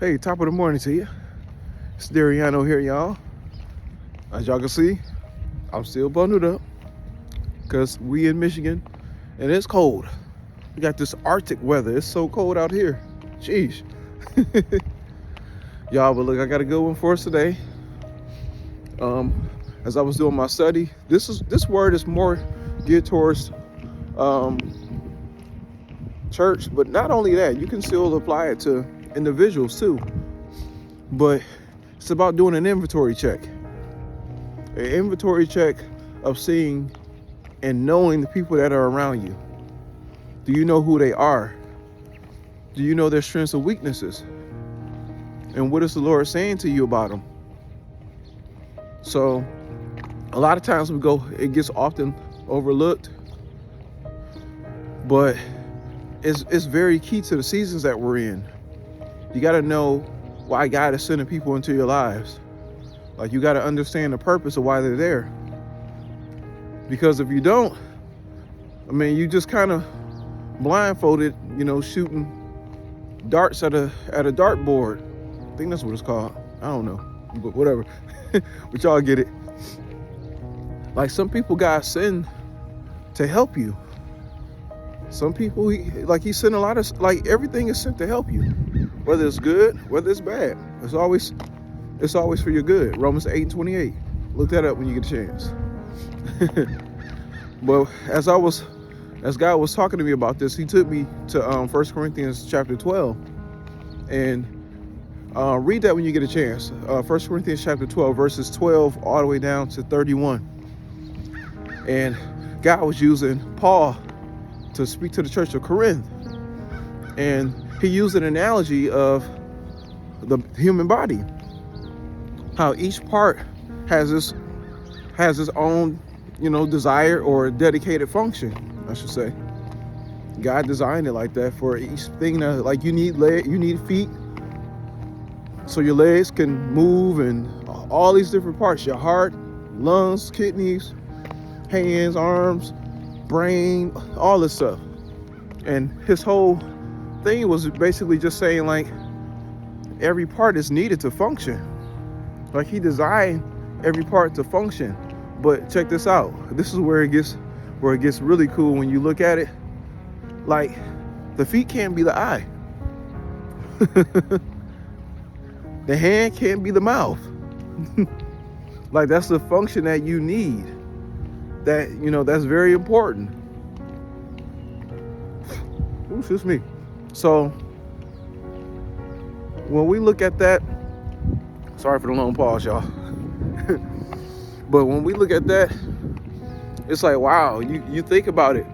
Hey, top of the morning to you. It's Dariano here, y'all. As y'all can see, I'm still bundled up because we in Michigan and it's cold. We got this Arctic weather. It's so cold out here. Jeez. Y'all, but look, I got a good one for us today. As I was doing my study, this word is more geared towards church, but not only that, you can still apply it to individuals too. But it's about doing an inventory check. An inventory check of seeing and knowing the people that are around you. Do you know who they are? Do you know their strengths and weaknesses? And what is the Lord saying to you about them? So a lot of times it gets often overlooked, but it's very key to the seasons that we're in. You got to know why God is sending people into your lives. Like, you got to understand the purpose of why they're there. Because if you don't, I mean, you just kind of blindfolded, shooting darts at a dartboard. I think that's what it's called. I don't know, but whatever. But y'all get it. Like, some people God send to help you. Some people, he sent a lot of, everything is sent to help you. Whether it's good, whether it's bad. It's always for your good. Romans 8:28. Look that up when you get a chance. But as God was talking to me about this, he took me to 1 Corinthians chapter 12. And read that when you get a chance. 1 Corinthians chapter 12, verses 12 all the way down to 31. And God was using Paul to speak to the church of Corinth. And he used an analogy of the human body. How each part has its own, desire or dedicated function, I should say. God designed it like that for each thing. That, like, you need feet, so your legs can move, and all these different parts, your heart, lungs, kidneys, hands, arms, brain, all this stuff. And his whole thing was basically just saying, like, every part is needed to function. Like, he designed every part to function. But check this out. This is where it gets really cool when you look at it. Like, the feet can't be the eye. The hand can't be the mouth. Like, that's the function that you need. That's very important. Ooh, excuse me. So when we look at that, sorry for the long pause, y'all. But when we look at that, it's like, wow, you think about it.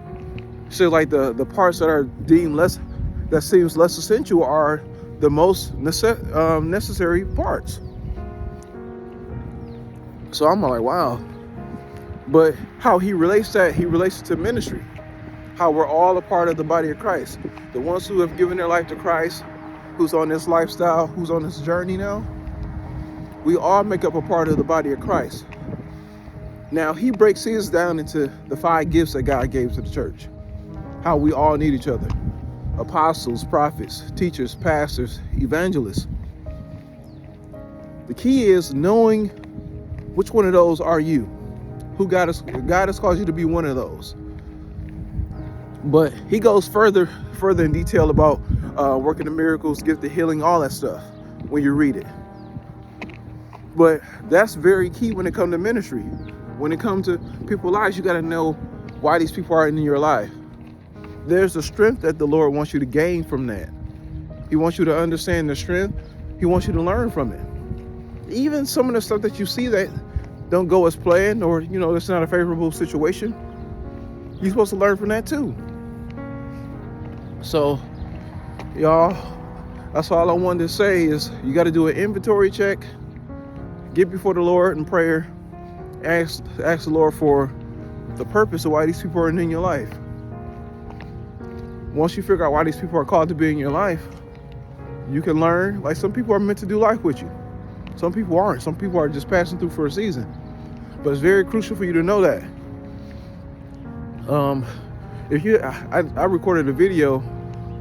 So like the parts that are deemed that seems less essential are the most necessary parts. So I'm like, wow. But how he relates it to ministry. How we're all a part of the body of Christ. The ones who have given their life to Christ, who's on this lifestyle, who's on this journey now, we all make up a part of the body of Christ. Now, he breaks his down into the 5 gifts that God gave to the church. How we all need each other. Apostles, prophets, teachers, pastors, evangelists. The key is knowing which one of those are you. Who God has called you to be one of those. But he goes further in detail about working the miracles, gift of healing, all that stuff when you read it. But that's very key when it comes to ministry. When it comes to people's lives, you got to know why these people are in your life. There's a strength that the Lord wants you to gain from that. He wants you to understand the strength. He wants you to learn from it. Even some of the stuff that you see that don't go as planned, or it's not a favorable situation, you're supposed to learn from that too. So, y'all, that's all I wanted to say is you got to do an inventory check, get before the Lord in prayer, ask the Lord for the purpose of why these people are in your life. Once you figure out why these people are called to be in your life, you can learn. Like, some people are meant to do life with you. Some people aren't. Some people are just passing through for a season. But it's very crucial for you to know that. I recorded a video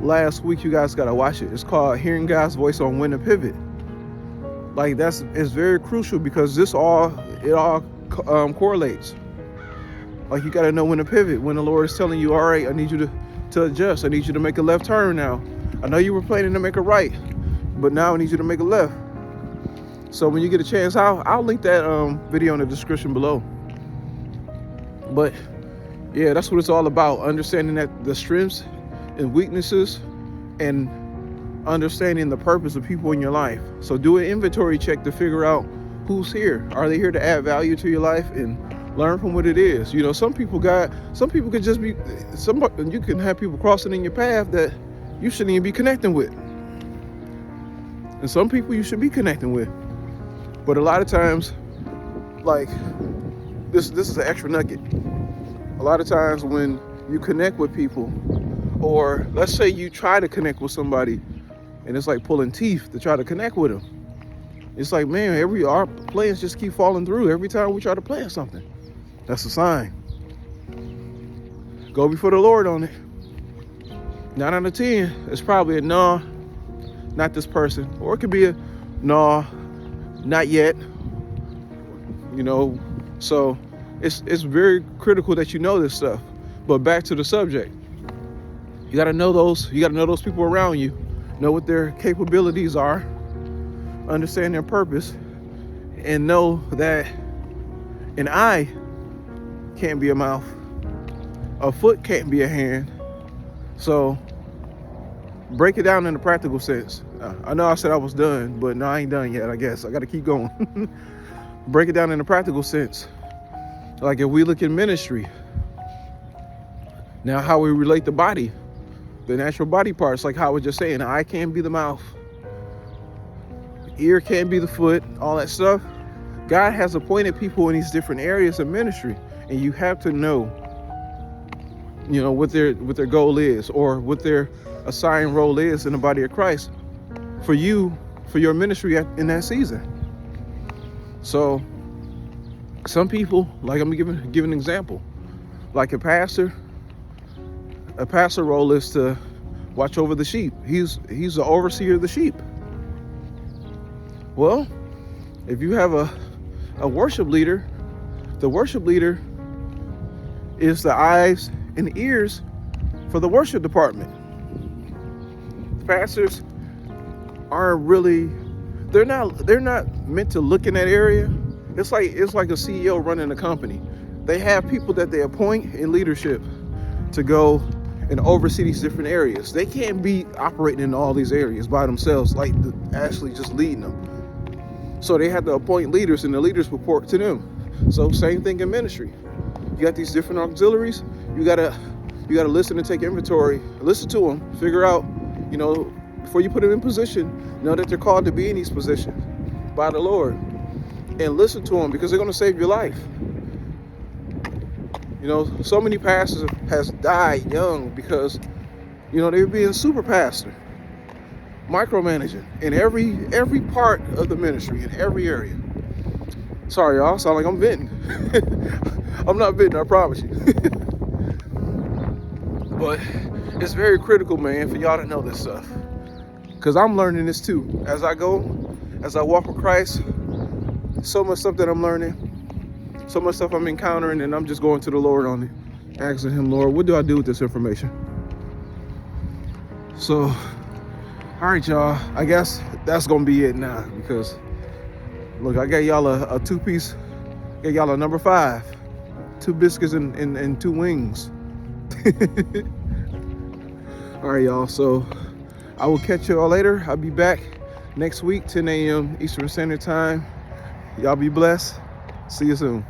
last week. You guys gotta watch it. It's called Hearing God's Voice on When to Pivot. Like it's very crucial because it all correlates. Like you gotta know when to pivot. When the Lord is telling you, all right, I need you to adjust. I need you to make a left turn now. I know you were planning to make a right, but now I need you to make a left. So when you get a chance, I'll link that video in the description below. But yeah, that's what it's all about. Understanding that the strengths and weaknesses, and understanding the purpose of people in your life. So do an inventory check to figure out who's here. Are they here to add value to your life and learn from what it is? You know, some people could just be, you can have people crossing in your path that you shouldn't even be connecting with. And some people you should be connecting with. But a lot of times, like, this is an extra nugget. A lot of times when you connect with people, or let's say you try to connect with somebody, and it's like pulling teeth to try to connect with them. It's like, man, our plans just keep falling through every time we try to plan something. That's a sign. Go before the Lord on it. 9 out of 10, it's probably a no, not this person. Or it could be a no, not yet. You know, so it's very critical that you know this stuff. But back to the subject. You gotta know those people around you, know what their capabilities are, understand their purpose, and know that an eye can't be a mouth, a foot can't be a hand. So break it down in a practical sense. I know I said I was done, but no, I ain't done yet. I guess I gotta keep going. Break it down in a practical sense. Like if we look at ministry, now how we relate the body, the natural body parts, like how I was just saying, eye can't be the mouth, ear can't be the foot, all that stuff. God has appointed people in these different areas of ministry, and you have to know, you know, what their goal is, or what their assigned role is in the body of Christ for you, for your ministry in that season. So some people, like I'm gonna give an example, like a pastor role is to watch over the sheep. He's the overseer of the sheep. Well, if you have a worship leader, the worship leader is the eyes and ears for the worship department. Pastors aren't really, they're not meant to look in that area. It's like a CEO running a company. They have people that they appoint in leadership to go and oversee these different areas. They can't be operating in all these areas by themselves, like actually just leading them. So they have to appoint leaders, and the leaders report to them. So same thing in ministry. You got these different auxiliaries. You gotta listen and take inventory. Listen to them. Figure out, you know, before you put them in position, know that they're called to be in these positions by the Lord, and listen to them because they're going to save your life. You know, so many pastors has died young because, you know, they're being super pastor, micromanaging in every part of the ministry, in every area. Sorry, y'all, sound like I'm venting. I'm not venting, I promise you. But it's very critical, man, for y'all to know this stuff, because I'm learning this too as I walk with Christ. So much stuff that I'm learning, so much stuff I'm encountering, and I'm just going to the Lord on it, asking him, Lord, what do I do with this information? So, all right, y'all, I guess that's gonna be it now, because look, I got y'all a two-piece, got y'all a number 5, 2 biscuits and 2 wings. All right, y'all, so I will catch y'all later. I'll be back next week, 10 a.m. Eastern Standard Time. Y'all be blessed. See you soon.